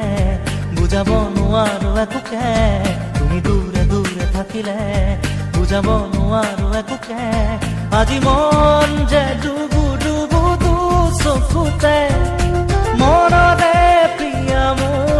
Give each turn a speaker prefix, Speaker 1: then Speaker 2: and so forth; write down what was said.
Speaker 1: থাকিলে বুজাব নোৱাৰো একোকে তুমি দূৰে দূৰে থাকিলে বুজাব নোৱাৰো একোকে আজি মন যে ডুবু ডুবু চকুতে মনতে প্ৰিয়া মোৰ